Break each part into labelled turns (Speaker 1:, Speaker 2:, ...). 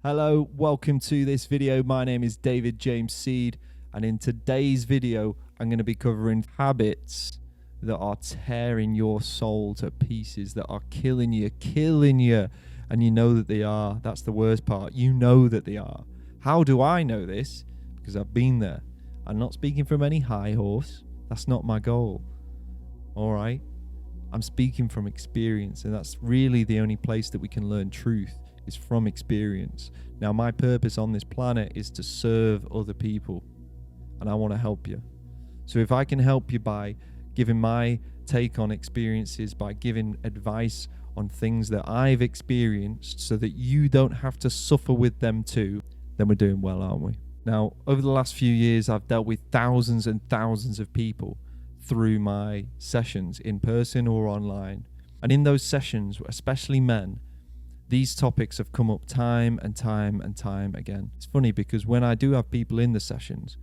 Speaker 1: Hello, welcome to this video. My name is David James Seed, and in today's video I'm going to be covering habits that are tearing your soul to pieces, that are killing you, and you know that they are. That's the worst part. You know that they are. How do I know this? Because I've been there. I'm not speaking from any high horse. That's not my goal. All right? I'm speaking from experience, and that's really the only place that we can learn truth, is from experience. Now, my purpose on this planet is to serve other people, and I want to help you. So if I can help you by giving my take on experiences, by giving advice on things that I've experienced so that you don't have to suffer with them too, then we're doing well, aren't we? Now, over the last few years, I've dealt with thousands and thousands of people through my sessions, in person or online. And in those sessions, especially men, these topics have come up time and time and time again. It's funny because when I do have people in the sessions,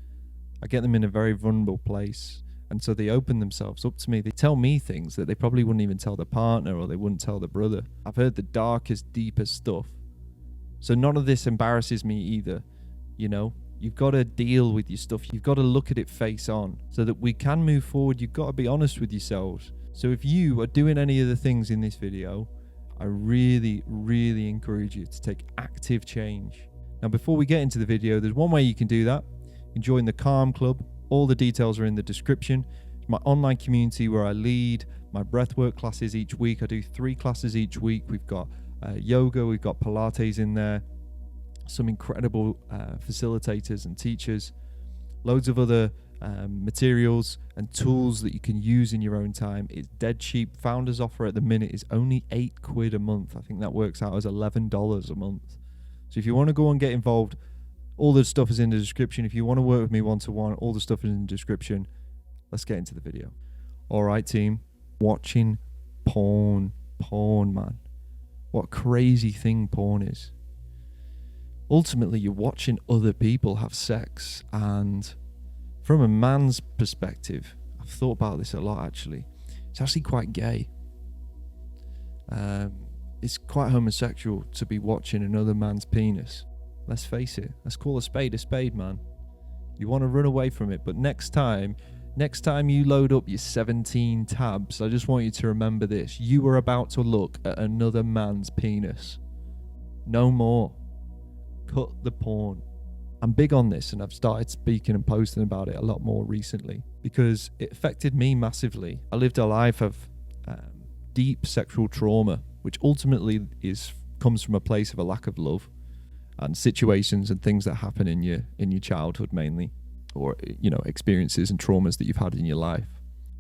Speaker 1: I get them in a very vulnerable place. And so they open themselves up to me. They tell me things that they probably wouldn't even tell their partner, or they wouldn't tell their brother. I've heard the darkest, deepest stuff. So none of this embarrasses me either. You know, you've got to deal with your stuff. You've got to look at it face on so that we can move forward. You've got to be honest with yourselves. So if you are doing any of the things in this video, I really, really encourage you to take active change. Now, before we get into the video, there's one way you can do that. You can join the Calm Club. All the details are in the description. It's my online community where I lead my breathwork classes each week. I do 3 classes each week. We've got yoga, we've got Pilates in there, some incredible facilitators and teachers, loads of other materials and tools that you can use in your own time. It's dead cheap. Founders offer at the minute is only £8 a month. I think that works out as $11 a month. So if you want to go and get involved, all the stuff is in the description. If you want to work with me one-to-one, all the stuff is in the description. Let's get into the video. All right, team. Watching porn, man. What a crazy thing porn is. Ultimately, you're watching other people have sex, and from a man's perspective, I've thought about this a lot actually. It's actually quite gay. It's quite homosexual to be watching another man's penis. Let's face it. Let's call a spade, man. You want to run away from it, but next time you load up your 17 tabs, I just want you to remember this. You are about to look at another man's penis. No more. Cut the porn. I'm big on this, and I've started speaking and posting about it a lot more recently because it affected me massively. I lived a life of deep sexual trauma, which ultimately comes from a place of a lack of love and situations and things that happen in your childhood mainly, or experiences and traumas that you've had in your life.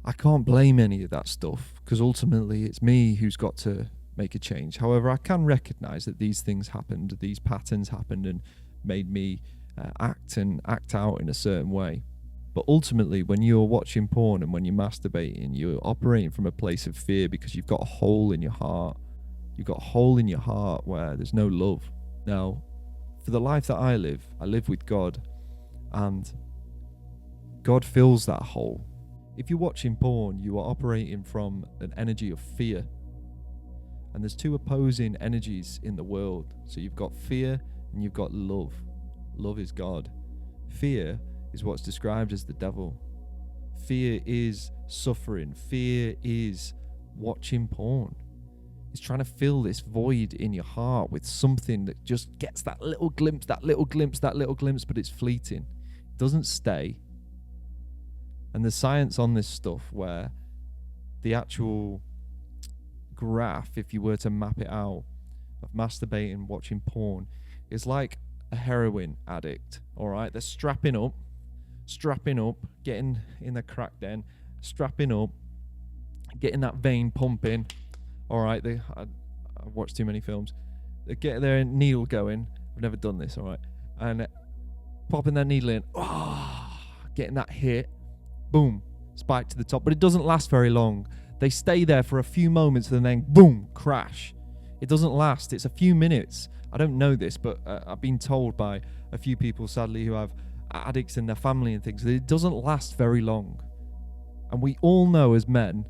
Speaker 1: I can't blame any of that stuff because ultimately it's me who's got to make a change. However, I can recognize that these things happened, these patterns happened, and made me act out in a certain way. But ultimately, when you're watching porn and when you're masturbating, you're operating from a place of fear because you've got a hole in your heart. You've got a hole in your heart where there's no love. Now, for the life that I live with God, and God fills that hole. If you're watching porn, you are operating from an energy of fear. And there's 2 opposing energies in the world. So you've got fear and you've got love. Love is God. Fear is what's described as the devil. Fear is suffering. Fear is watching porn. It's trying to fill this void in your heart with something that just gets that little glimpse, but it's fleeting. It doesn't stay. And there's science on this stuff where the actual graph, if you were to map it out, of masturbating, watching porn, is like a heroin addict. All right, they're strapping up, getting in the crack den, strapping up, getting that vein pumping. All right, I watched too many films. They get their needle going. I've never done this. All right, and popping that needle in, getting that hit, boom, spike to the top. But it doesn't last very long. They stay there for a few moments and then boom, crash. It doesn't last. It's a few minutes. I don't know this, but I've been told by a few people, sadly, who have addicts in their family and things, that it doesn't last very long. And we all know as men,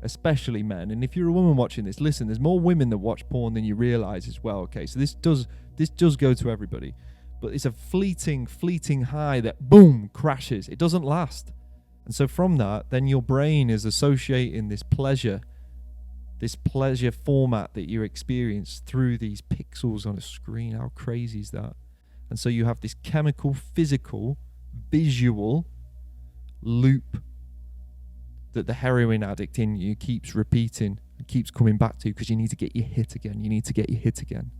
Speaker 1: especially men, and if you're a woman watching this, listen, there's more women that watch porn than you realize as well, okay? So this does this does go to everybody, but it's a fleeting high that boom crashes. It doesn't last. And so from that, then your brain is associating this pleasure format that you experience through these pixels on a screen. How crazy is that? And so you have this chemical, physical, visual loop that the heroin addict in you keeps repeating and keeps coming back to, because you need to get your hit again. You need to get your hit again.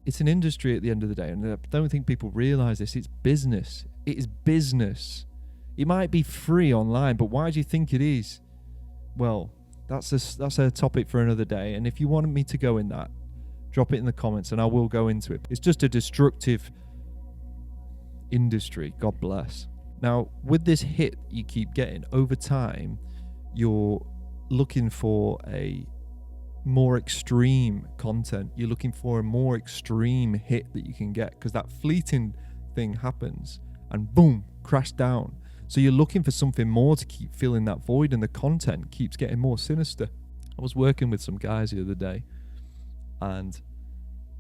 Speaker 1: It's an industry at the end of the day, and I don't think people realize this. It's business. It is business. It might be free online, but why do you think it is? Well, that's a topic for another day. And if you wanted me to go in that, drop it in the comments and I will go into it. It's just a destructive industry. God bless. Now, with this hit you keep getting over time, you're looking for a more extreme content. You're looking for a more extreme hit that you can get, because that fleeting thing happens and boom, crash down. So you're looking for something more to keep filling that void, and the content keeps getting more sinister. I was working with some guys the other day, and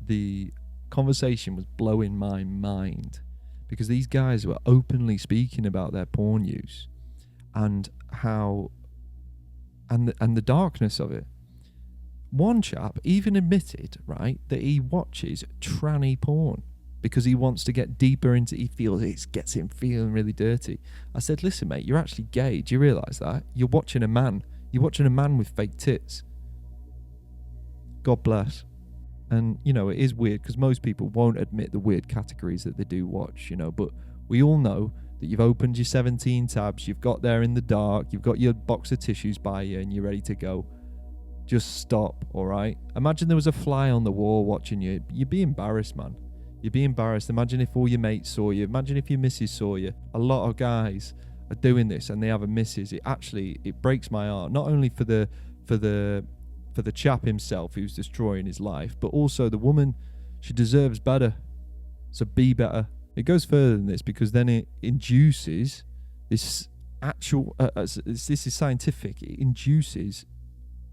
Speaker 1: the conversation was blowing my mind, because these guys were openly speaking about their porn use and how and the darkness of it. One chap even admitted, right, that he watches tranny porn because he wants to get deeper into, he feels it gets him feeling really dirty. I said, listen, mate, you're actually gay. Do you realise that? You're watching a man. You're watching a man with fake tits. God bless. And, you know, it is weird because most people won't admit the weird categories that they do watch, you know, but we all know that you've opened your 17 tabs, you've got there in the dark, you've got your box of tissues by you and you're ready to go. Just stop, all right? Imagine there was a fly on the wall watching you. You'd be embarrassed, man. You'd be embarrassed. Imagine if all your mates saw you. Imagine if your missus saw you. A lot of guys are doing this and they have a missus. It breaks my heart. Not only for the chap himself who's destroying his life, but also the woman. She deserves better. So be better. It goes further than this, because then it induces this actual. This is scientific. It induces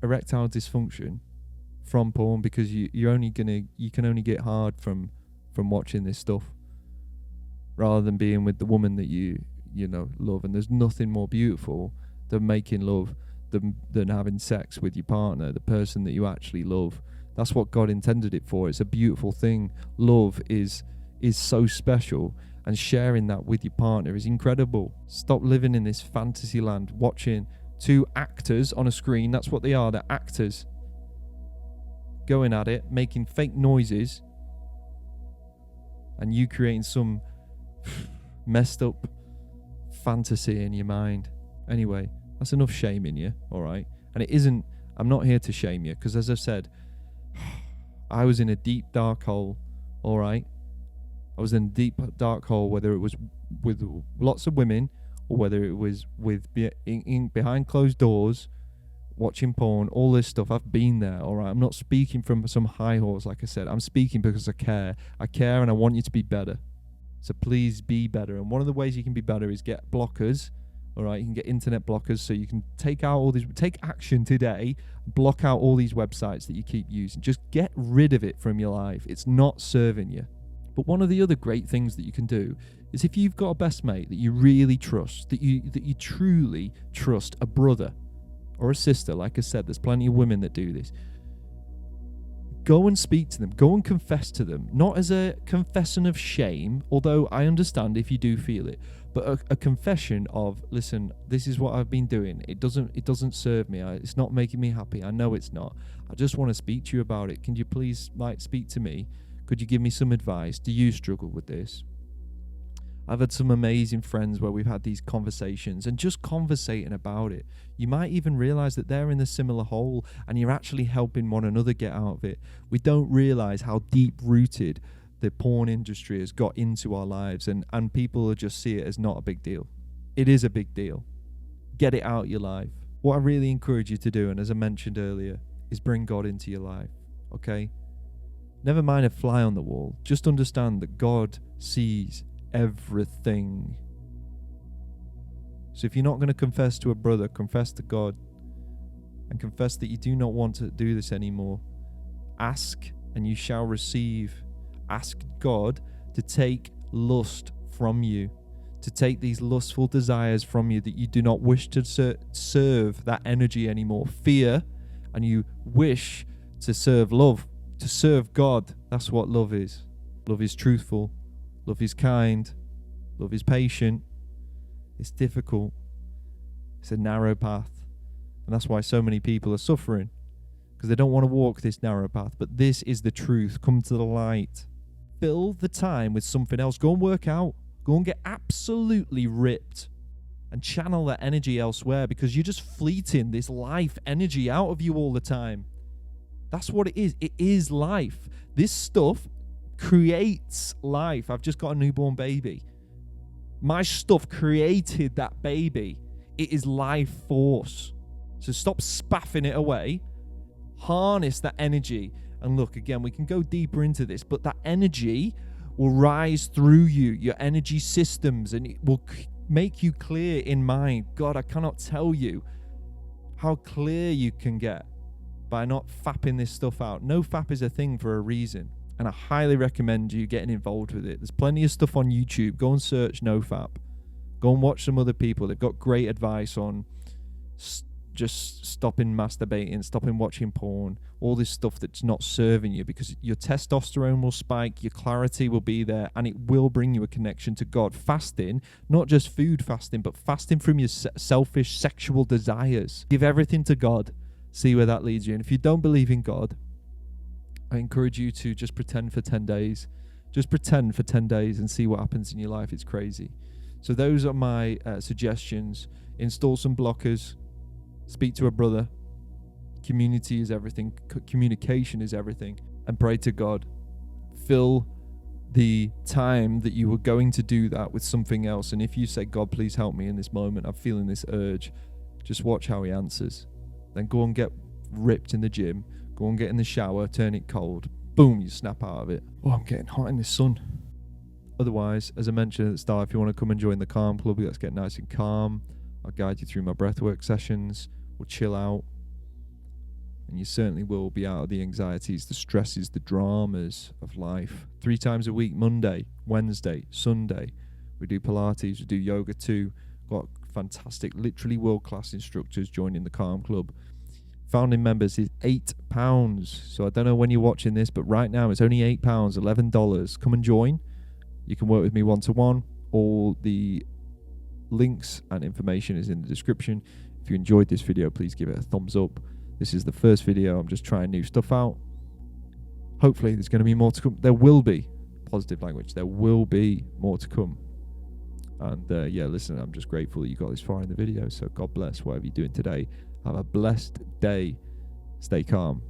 Speaker 1: erectile dysfunction from porn, because you can only get hard from watching this stuff, rather than being with the woman that you love. And there's nothing more beautiful than making love, than having sex with your partner, the person that you actually love. That's what God intended it for. It's a beautiful thing. Love is so special, and sharing that with your partner is incredible. Stop living in this fantasy land, watching two actors on a screen. That's what they are. They're actors going at it, making fake noises, and you creating some messed up fantasy in your mind. Anyway, that's enough shaming you, all right? And I'm not here to shame you, because as I've said, I was in a deep dark hole, all right? I was in a deep dark hole, whether it was with lots of women or whether it was with behind closed doors, watching porn, all this stuff. I've been there, all right? I'm not speaking from some high horse, like I said. I'm speaking because I care. I care, and I want you to be better. So please be better. And one of the ways you can be better is get blockers, all right? You can get internet blockers, so you can take action today, block out all these websites that you keep using. Just get rid of it from your life. It's not serving you. But one of the other great things that you can do is, if you've got a best mate that you really trust, that you truly trust, a brother or a sister, like I said, there's plenty of women that do this. Go and speak to them. Go and confess to them. Not as a confession of shame, although I understand if you do feel it, but a confession of, listen, this is what I've been doing. It doesn't serve me. It's not making me happy. I know it's not. I just want to speak to you about it. Can you please speak to me? Could you give me some advice? Do you struggle with this? I've had some amazing friends where we've had these conversations, and just conversating about it, you might even realize that they're in a similar hole and you're actually helping one another get out of it. We don't realize how deep rooted the porn industry has got into our lives, and people just see it as not a big deal. It is a big deal. Get it out of your life. What I really encourage you to do, and as I mentioned earlier, is bring God into your life, okay? Never mind a fly on the wall. Just understand that God sees everything. So if you're not going to confess to a brother, confess to God, and confess that you do not want to do this anymore. Ask and you shall receive. Ask God to take lust from you, to take these lustful desires from you that you do not wish to serve that energy anymore. Fear, and you wish to serve love, to serve God. That's what love is. Love is truthful. Love is kind. Love is patient. It's difficult. It's a narrow path. And that's why so many people are suffering, because they don't want to walk this narrow path. But this is the truth. Come to the light. Fill the time with something else. Go and work out. Go and get absolutely ripped and channel that energy elsewhere, because you're just fleeting this life energy out of you all the time. That's what it is. It is life. This stuff creates life. I've just got a newborn baby. My stuff created that baby. It is life force. So stop spaffing it away. Harness that energy. And look, again, we can go deeper into this, but that energy will rise through you, your energy systems, and it will make you clear in mind. God, I cannot tell you how clear you can get by not fapping this stuff out. No fap is a thing for a reason, and I highly recommend you getting involved with it. There's plenty of stuff on YouTube. Go and search no fap. Go and watch some other people. They've got great advice on just stopping masturbating, stopping watching porn, all this stuff that's not serving you, because your testosterone will spike, your clarity will be there, and it will bring you a connection to God. Fasting, not just food fasting, but fasting from your selfish sexual desires. Give everything to God. See where that leads you. And if you don't believe in God, I encourage you to just pretend for 10 days. Just pretend for 10 days and see what happens in your life. It's crazy. So those are my suggestions. Install some blockers. Speak to a brother. Community is everything. Communication is everything. And pray to God. Fill the time that you were going to do that with something else. And if you say, God, please help me in this moment, I'm feeling this urge, just watch how he answers. Then go and get ripped in the gym. Go and get in the shower, turn it cold. Boom, you snap out of it. Oh, I'm getting hot in the sun. Otherwise, as I mentioned at the start, if you want to come and join the Calm Club, let's get nice and calm. I'll guide you through my breathwork sessions. We'll chill out. And you certainly will be out of the anxieties, the stresses, the dramas of life. 3 times a week, Monday, Wednesday, Sunday. We do Pilates, we do yoga too. Got fantastic, literally world-class instructors joining the Calm Club. Founding members is £8. So I don't know when you're watching this, but right now it's only £8, $11. Come and join. You can work with me one-to-one. All the links and information is in the description. If you enjoyed this video, please give it a thumbs up. This is the first video. I'm just trying new stuff out. Hopefully there's going to be more to come. There will be. Positive language. There will be more to come. And yeah, listen, I'm just grateful that you got this far in the video. So God bless whatever you're doing today. Have a blessed day. Stay calm.